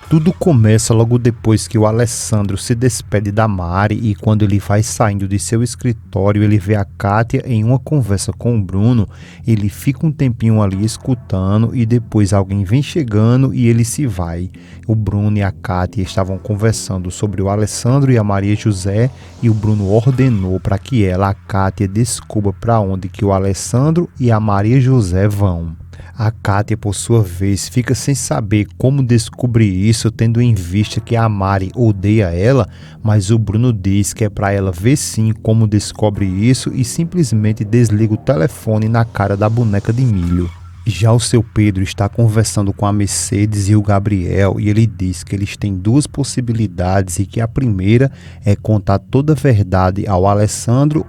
Tudo começa logo depois que o Alessandro se despede da Mari e quando ele vai saindo de seu escritório, ele vê a Kátia em uma conversa com o Bruno. Ele fica um tempinho ali escutando e depois alguém vem chegando e ele se vai. O Bruno e a Kátia estavam conversando sobre o Alessandro e a Maria José e o Bruno ordenou para que ela, a Kátia, descubra para onde que o Alessandro e a Maria José vão. A Kátia, por sua vez, fica sem saber como descobrir isso, tendo em vista que a Mari odeia ela, mas o Bruno diz que é para ela ver sim como descobre isso e simplesmente desliga o telefone na cara da boneca de milho. Já o seu Pedro está conversando com a Mercedes e o Gabriel e ele diz que eles têm duas possibilidades e que a primeira é contar toda a verdade ao Alessandro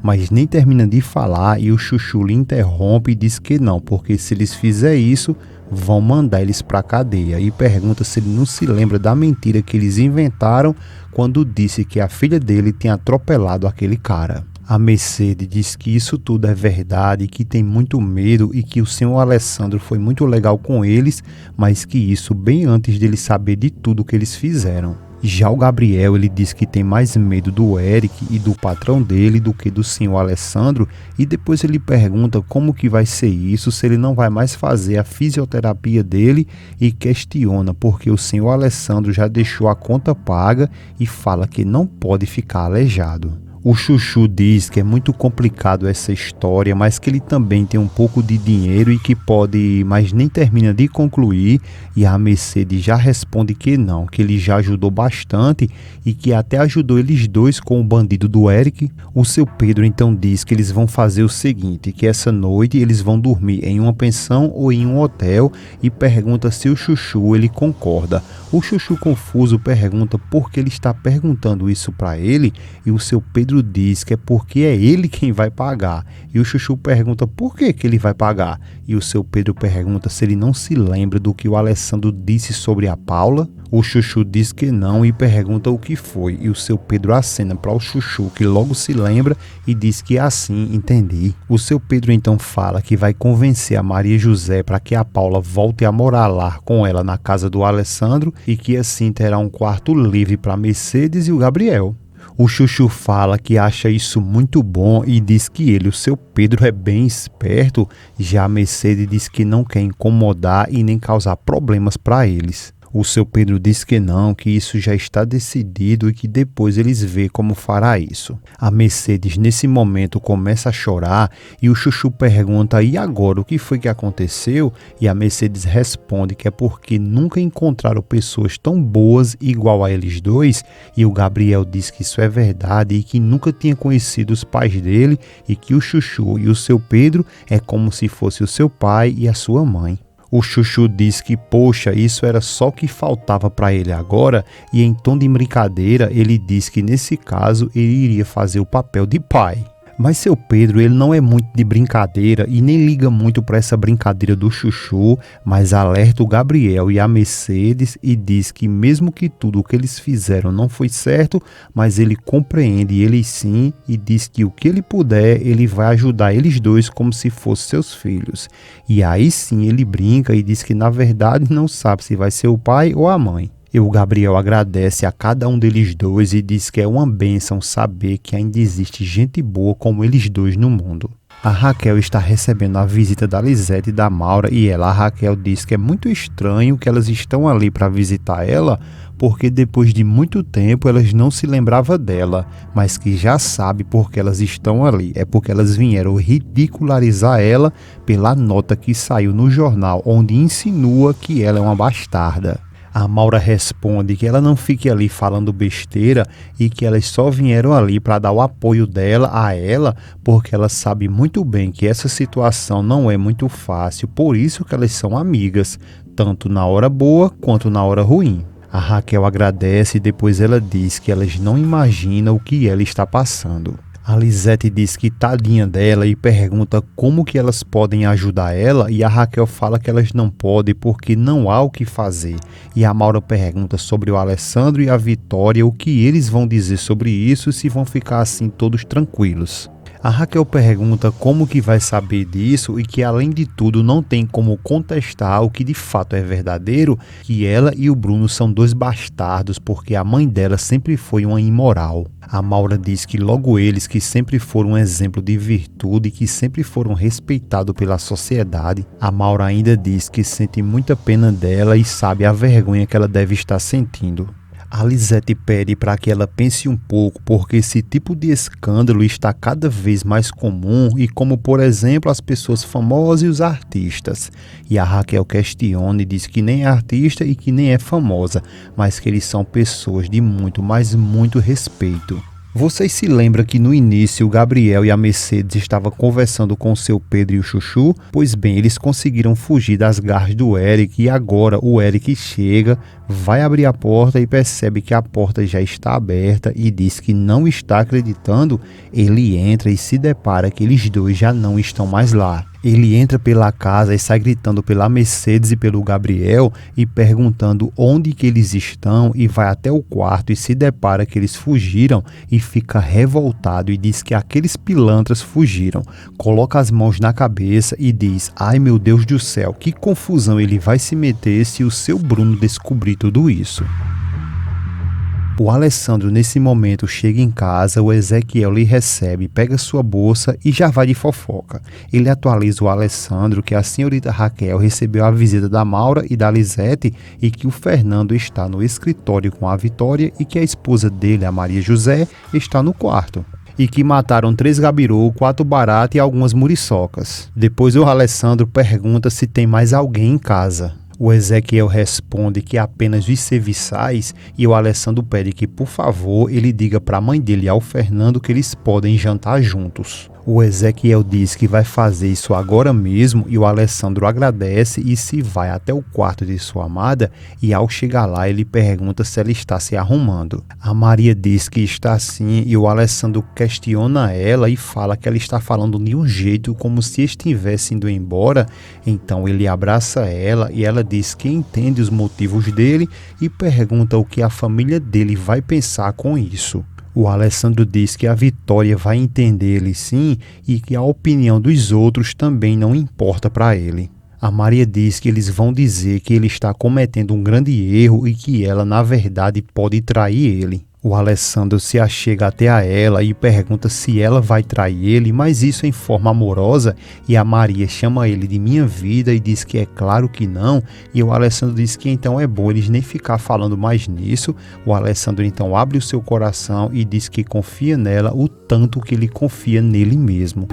mas nem termina de falar e o Chuchu lhe interrompe e diz que não, porque se eles fizerem isso, vão mandar eles para a cadeia e pergunta se ele não se lembra da mentira que eles inventaram quando disse que a filha dele tinha atropelado aquele cara. A Mercedes diz que isso tudo é verdade, que tem muito medo e que o senhor Alessandro foi muito legal com eles, mas que isso bem antes dele saber de tudo que eles fizeram. Já o Gabriel, ele diz que tem mais medo do Eric e do patrão dele do que do senhor Alessandro e depois ele pergunta como que vai ser isso, se ele não vai mais fazer a fisioterapia dele e questiona porque o senhor Alessandro já deixou a conta paga e fala que não pode ficar aleijado. O Chuchu diz que é muito complicado essa história, mas que ele também tem um pouco de dinheiro e que pode, mas nem termina de concluir. E a Mercedes já responde que não, que ele já ajudou bastante e que até ajudou eles dois com o bandido do Eric. O seu Pedro então diz que eles vão fazer o seguinte, que essa noite eles vão dormir em uma pensão ou em um hotel e pergunta se o Chuchu ele concorda. O Chuchu confuso pergunta por que ele está perguntando isso para ele e o seu Pedro diz que é porque é ele quem vai pagar. E o Chuchu pergunta por que ele vai pagar. E o seu Pedro pergunta se ele não se lembra do que o Alessandro disse sobre a Paula. O Chuchu diz que não e pergunta o que foi. E o seu Pedro acena para o Chuchu que logo se lembra e diz que assim entendi. O seu Pedro então fala que vai convencer a Maria José para que a Paula volte a morar lá com ela na casa do Alessandro e que assim terá um quarto livre para Mercedes e o Gabriel. O Chuchu fala que acha isso muito bom e diz que ele, o seu Pedro, é bem esperto. Já a Mercedes diz que não quer incomodar e nem causar problemas para eles. O seu Pedro diz que não, que isso já está decidido e que depois eles vê como fará isso. A Mercedes nesse momento começa a chorar e o Chuchu pergunta e agora o que foi que aconteceu? E a Mercedes responde que é porque nunca encontraram pessoas tão boas igual a eles dois e o Gabriel diz que isso é verdade e que nunca tinha conhecido os pais dele e que o Chuchu e o seu Pedro é como se fosse o seu pai e a sua mãe. O Chuchu diz que, poxa, isso era só o que faltava para ele agora e em tom de brincadeira ele diz que nesse caso ele iria fazer o papel de pai. Mas seu Pedro ele não é muito de brincadeira e nem liga muito para essa brincadeira do Chuchu, mas alerta o Gabriel e a Mercedes e diz que mesmo que tudo o que eles fizeram não foi certo, mas ele compreende eles sim e diz que o que ele puder ele vai ajudar eles dois como se fossem seus filhos. E aí sim ele brinca e diz que na verdade não sabe se vai ser o pai ou a mãe. E o Gabriel agradece a cada um deles dois e diz que é uma bênção saber que ainda existe gente boa como eles dois no mundo. A Raquel está recebendo a visita da Lisete e da Maura e a Raquel diz que é muito estranho que elas estão ali para visitar ela porque depois de muito tempo elas não se lembravam dela, mas que já sabe porque elas estão ali. É porque elas vieram ridicularizar ela pela nota que saiu no jornal onde insinua que ela é uma bastarda. A Maura responde que ela não fique ali falando besteira e que elas só vieram ali para dar o apoio dela a ela, porque ela sabe muito bem que essa situação não é muito fácil, por isso que elas são amigas, tanto na hora boa quanto na hora ruim. A Raquel agradece e depois ela diz que elas não imaginam o que ela está passando. A Lisete diz que tadinha dela e pergunta como que elas podem ajudar ela e a Raquel fala que elas não podem porque não há o que fazer. E a Maura pergunta sobre o Alessandro e a Vitória o que eles vão dizer sobre isso e se vão ficar assim todos tranquilos. A Raquel pergunta como que vai saber disso e que, além de tudo, não tem como contestar o que de fato é verdadeiro, que ela e o Bruno são dois bastardos porque a mãe dela sempre foi uma imoral. A Maura diz que logo eles, que sempre foram um exemplo de virtude e que sempre foram respeitados pela sociedade. A Maura ainda diz que sente muita pena dela e sabe a vergonha que ela deve estar sentindo. A Lisete pede para que ela pense um pouco, porque esse tipo de escândalo está cada vez mais comum, e como, por exemplo, as pessoas famosas e os artistas. E a Raquel questiona e diz que nem é artista e que nem é famosa, mas que eles são pessoas de muito, mas muito respeito. Vocês se lembram que no início o Gabriel e a Mercedes estavam conversando com o seu Pedro e o Chuchu? Pois bem, eles conseguiram fugir das garras do Eric e agora o Eric chega, vai abrir a porta e percebe que a porta já está aberta e diz que não está acreditando. Ele entra e se depara que eles dois já não estão mais lá. Ele entra pela casa e sai gritando pela Mercedes e pelo Gabriel e perguntando onde que eles estão, e vai até o quarto e se depara que eles fugiram e fica revoltado e diz que aqueles pilantras fugiram. Coloca as mãos na cabeça e diz: ai meu Deus do céu, que confusão ele vai se meter se o seu Bruno descobrir tudo isso. O Alessandro nesse momento chega em casa, o Ezequiel lhe recebe, pega sua bolsa e já vai de fofoca. Ele atualiza o Alessandro que a senhorita Raquel recebeu a visita da Maura e da Lisete e que o Fernando está no escritório com a Vitória e que a esposa dele, a Maria José, está no quarto. E que mataram 3 gabirô, 4 baratas e algumas muriçocas. Depois o Alessandro pergunta se tem mais alguém em casa. O Ezequiel responde que apenas os serviçais e o Alessandro pede que, por favor, ele diga para a mãe dele e ao Fernando que eles podem jantar juntos. O Ezequiel diz que vai fazer isso agora mesmo e o Alessandro agradece e se vai até o quarto de sua amada, e ao chegar lá ele pergunta se ela está se arrumando. A Maria diz que está sim e o Alessandro questiona ela e fala que ela está falando de um jeito como se estivesse indo embora. Então ele abraça ela e ela diz que entende os motivos dele e pergunta o que a família dele vai pensar com isso. O Alessandro diz que a Vitória vai entender ele sim e que a opinião dos outros também não importa para ele. A Maria diz que eles vão dizer que ele está cometendo um grande erro e que ela, na verdade, pode trair ele. O Alessandro se achega até a ela e pergunta se ela vai trair ele, mas isso em forma amorosa, e a Maria chama ele de minha vida e diz que é claro que não, e o Alessandro diz que então é bom eles nem ficar falando mais nisso. O Alessandro então abre o seu coração e diz que confia nela o tanto que ele confia nele mesmo.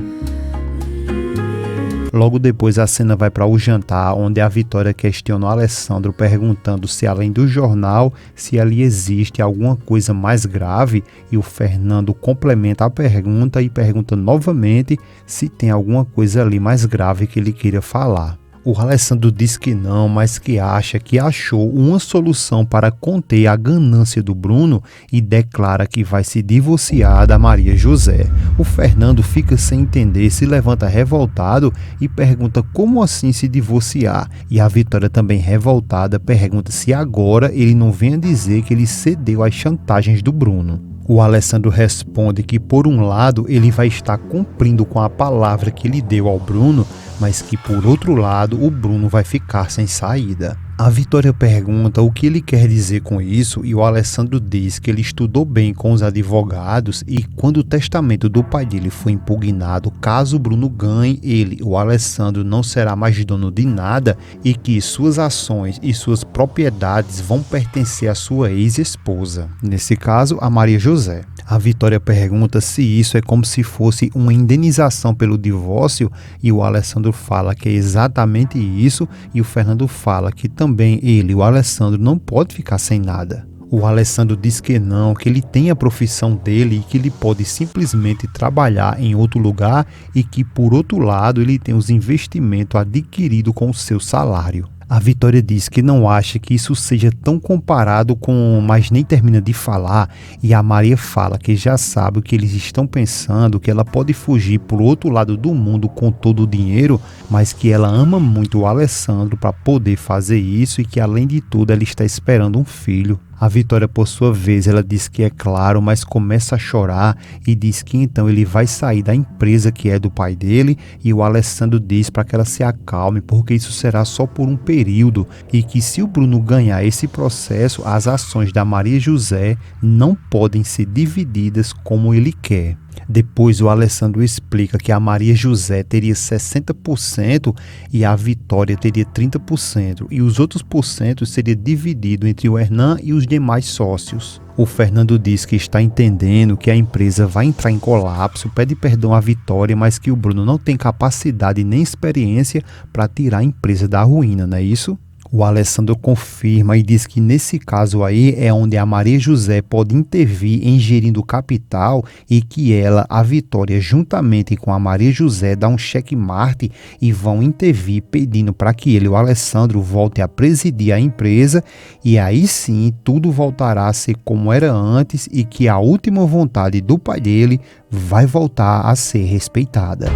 Logo depois a cena vai para o jantar, onde a Vitória questiona o Alessandro perguntando se além do jornal, se ali existe alguma coisa mais grave, e o Fernando complementa a pergunta e pergunta novamente se tem alguma coisa ali mais grave que ele queira falar. O Alessandro diz que não, mas que acha que achou uma solução para conter a ganância do Bruno e declara que vai se divorciar da Maria José. O Fernando fica sem entender, se levanta revoltado e pergunta como assim se divorciar. E a Vitória, também revoltada, pergunta se agora ele não vem a dizer que ele cedeu às chantagens do Bruno. O Alessandro responde que, por um lado, ele vai estar cumprindo com a palavra que ele deu ao Bruno, mas que, por outro lado, o Bruno vai ficar sem saída. A Vitória pergunta o que ele quer dizer com isso e o Alessandro diz que ele estudou bem com os advogados e quando o testamento do pai dele foi impugnado, caso o Bruno ganhe, ele, o Alessandro, não será mais dono de nada e que suas ações e suas propriedades vão pertencer à sua ex-esposa, nesse caso, a Maria José. A Vitória pergunta se isso é como se fosse uma indenização pelo divórcio e o Alessandro fala que é exatamente isso e o Fernando fala que também ele, o Alessandro, não pode ficar sem nada. O Alessandro diz que não, que ele tem a profissão dele e que ele pode simplesmente trabalhar em outro lugar e que, por outro lado, ele tem os investimentos adquiridos com o seu salário. A Vitória diz que não acha que isso seja tão comparado com, mas nem termina de falar, e a Maria fala que já sabe o que eles estão pensando, que ela pode fugir para o outro lado do mundo com todo o dinheiro, mas que ela ama muito o Alessandro para poder fazer isso e que além de tudo ela está esperando um filho. A Vitória, por sua vez, ela diz que é claro, mas começa a chorar e diz que então ele vai sair da empresa que é do pai dele, e o Alessandro diz para que ela se acalme, porque isso será só por um período e que se o Bruno ganhar esse processo, as ações da Maria José não podem ser divididas como ele quer. Depois o Alessandro explica que a Maria José teria 60% e a Vitória teria 30%, e os outros porcentos seria dividido entre o Hernan e os demais sócios. O Fernando diz que está entendendo que a empresa vai entrar em colapso, pede perdão à Vitória, mas que o Bruno não tem capacidade nem experiência para tirar a empresa da ruína, não é isso? O Alessandro confirma e diz que nesse caso aí é onde a Maria José pode intervir em gerindo o capital, e que ela, a Vitória, juntamente com a Maria José, dá um checkmate e vão intervir pedindo para que ele, o Alessandro, volte a presidir a empresa, e aí sim tudo voltará a ser como era antes e que a última vontade do pai dele vai voltar a ser respeitada.